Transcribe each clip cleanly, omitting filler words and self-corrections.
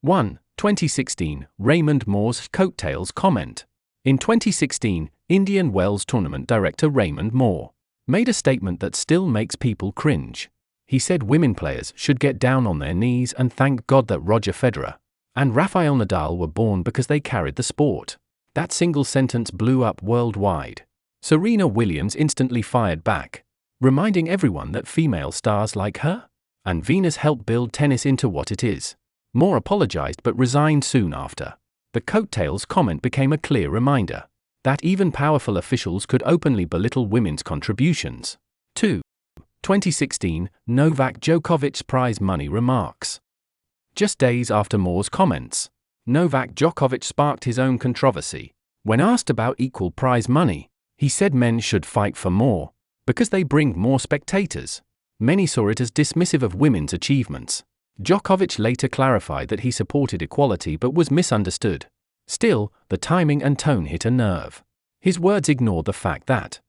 1. 2016, Raymond Moore's coattails comment. In 2016, Indian Wells tournament director Raymond Moore made a statement that still makes people cringe. He said women players should get down on their knees and thank God that Roger Federer and Rafael Nadal were born because they carried the sport. That single sentence blew up worldwide. Serena Williams instantly fired back, reminding everyone that female stars like her and Venus helped build tennis into what it is. Moore apologized but resigned soon after. The coattails comment became a clear reminder that even powerful officials could openly belittle women's contributions. 2. 2016, Novak Djokovic's prize money remarks. Just days after Moore's comments, Novak Djokovic sparked his own controversy. When asked about equal prize money, he said men should fight for more because they bring more spectators. Many saw it as dismissive of women's achievements. Djokovic later clarified that he supported equality but was misunderstood. Still, the timing and tone hit a nerve. His words ignored the fact that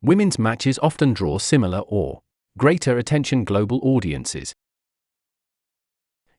women's matches often draw similar or greater attention global audiences,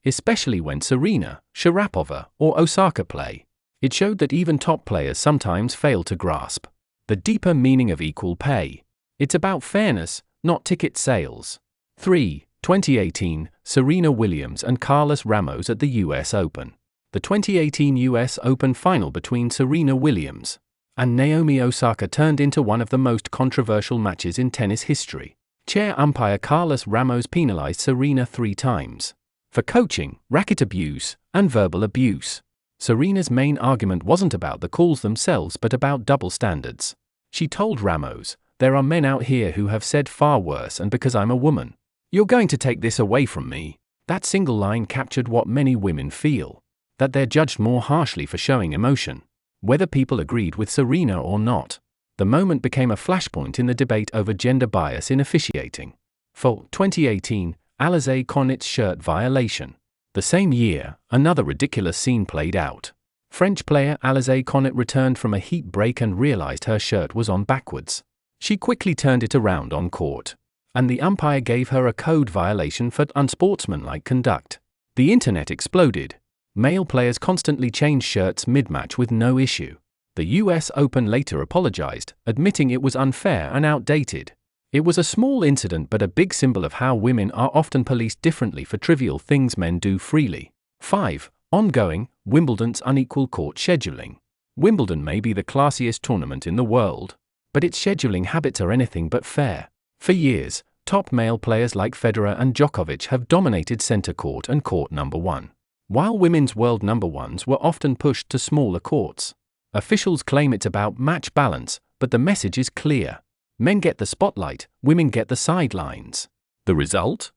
especially when Serena, Sharapova, or Osaka play. It showed that even top players sometimes fail to grasp the deeper meaning of equal pay. It's about fairness, not ticket sales. 3. 2018, Serena Williams and Carlos Ramos at the US Open. The 2018 US Open final between Serena Williams and Naomi Osaka turned into one of the most controversial matches in tennis history. Chair umpire Carlos Ramos penalized Serena 3 times for coaching, racket abuse, and verbal abuse. Serena's main argument wasn't about the calls themselves but about double standards. She told Ramos, "There are men out here who have said far worse, and because I'm a woman, you're going to take this away from me." That single line captured what many women feel, that they're judged more harshly for showing emotion, whether people agreed with Serena or not. The moment became a flashpoint in the debate over gender bias in officiating. 4. 2018, Alizé Cornet's shirt violation. The same year, another ridiculous scene played out. French player Alizé Cornet returned from a heat break and realized her shirt was on backwards. She quickly turned it around on court, and the umpire gave her a code violation for unsportsmanlike conduct. The internet exploded. Male players constantly change shirts mid-match with no issue. The US Open later apologized, admitting it was unfair and outdated. It was a small incident but a big symbol of how women are often policed differently for trivial things men do freely. 5. Ongoing, Wimbledon's unequal court scheduling. Wimbledon may be the classiest tournament in the world, but its scheduling habits are anything but fair. For years, top male players like Federer and Djokovic have dominated center court and court number 1, while women's world number 1s were often pushed to smaller courts. Officials claim it's about match balance, but the message is clear. Men get the spotlight, women get the sidelines. The result?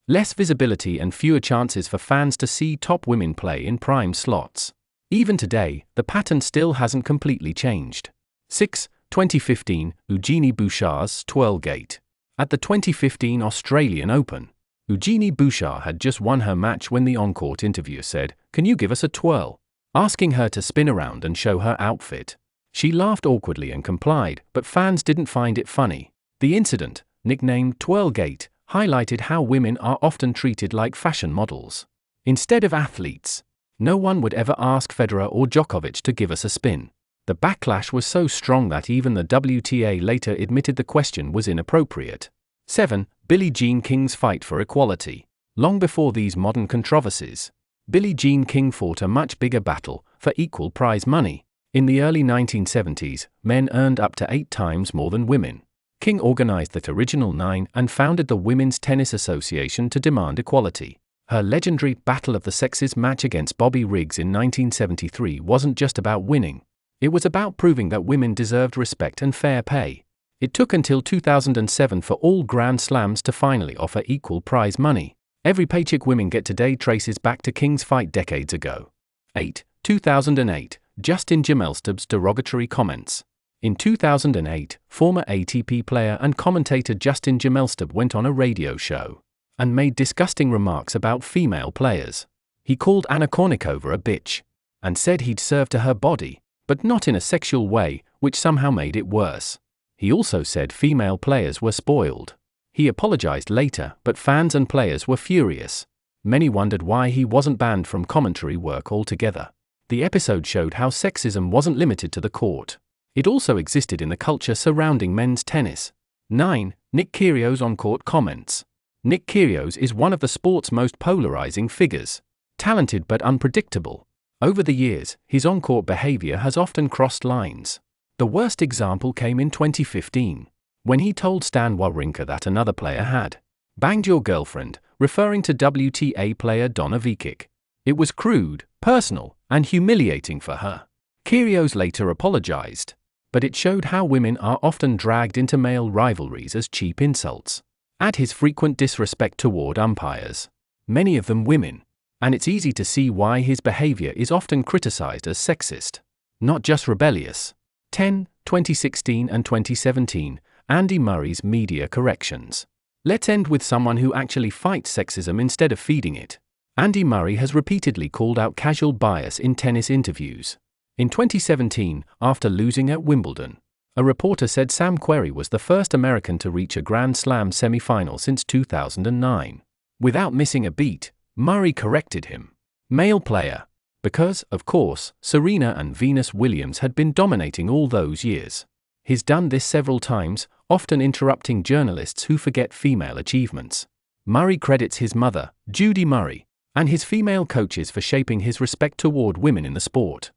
Less visibility and fewer chances for fans to see top women play in prime slots. Even today, the pattern still hasn't completely changed. 6. 2015, Eugenie Bouchard's twirlgate. At the 2015 Australian Open, Eugenie Bouchard had just won her match when the on-court interviewer said, "Can you give us a twirl?" asking her to spin around and show her outfit. She laughed awkwardly and complied, but fans didn't find it funny. The incident, nicknamed Twirlgate, highlighted how women are often treated like fashion models instead of athletes. No one would ever ask Federer or Djokovic to give us a spin. The backlash was so strong that even the WTA later admitted the question was inappropriate. 7. Billie Jean King's fight for equality. Long before these modern controversies, Billie Jean King fought a much bigger battle for equal prize money. In the early 1970s, men earned up to 8 times more than women. King organized that original 9 and founded the Women's Tennis Association to demand equality. Her legendary Battle of the Sexes match against Bobby Riggs in 1973 wasn't just about winning. It was about proving that women deserved respect and fair pay. It took until 2007 for all Grand Slams to finally offer equal prize money. Every paycheck women get today traces back to King's fight decades ago. 8. 2008, Justin Jamelstub's derogatory comments. In 2008, former ATP player and commentator Justin Jamelstub went on a radio show and made disgusting remarks about female players. He called Anna Kournikova a bitch and said he'd served to her body, but not in a sexual way, which somehow made it worse. He also said female players were spoiled. He apologized later, but fans and players were furious. Many wondered why he wasn't banned from commentary work altogether. The episode showed how sexism wasn't limited to the court. It also existed in the culture surrounding men's tennis. 9. Nick Kyrgios on-court comments. Nick Kyrgios is one of the sport's most polarizing figures. Talented but unpredictable. Over the years, his on-court behavior has often crossed lines. The worst example came in 2015, when he told Stan Wawrinka that another player had banged your girlfriend, referring to WTA player Donna Vekic. It was crude, personal, and humiliating for her. Kyrgios later apologized, but it showed how women are often dragged into male rivalries as cheap insults. Add his frequent disrespect toward umpires, many of them women, and it's easy to see why his behavior is often criticized as sexist, not just rebellious. 10. 2016 and 2017, Andy Murray's media corrections. Let's end with someone who actually fights sexism instead of feeding it. Andy Murray has repeatedly called out casual bias in tennis interviews. In 2017, after losing at Wimbledon, a reporter said Sam Querrey was the first American to reach a Grand Slam semi-final since 2009. Without missing a beat, Murray corrected him. Male player. Because, of course, Serena and Venus Williams had been dominating all those years. He's done this several times, often interrupting journalists who forget female achievements. Murray credits his mother, Judy Murray, and his female coaches for shaping his respect toward women in the sport.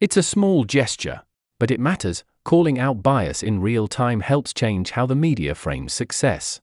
It's a small gesture, but it matters. Calling out bias in real time helps change how the media frames success.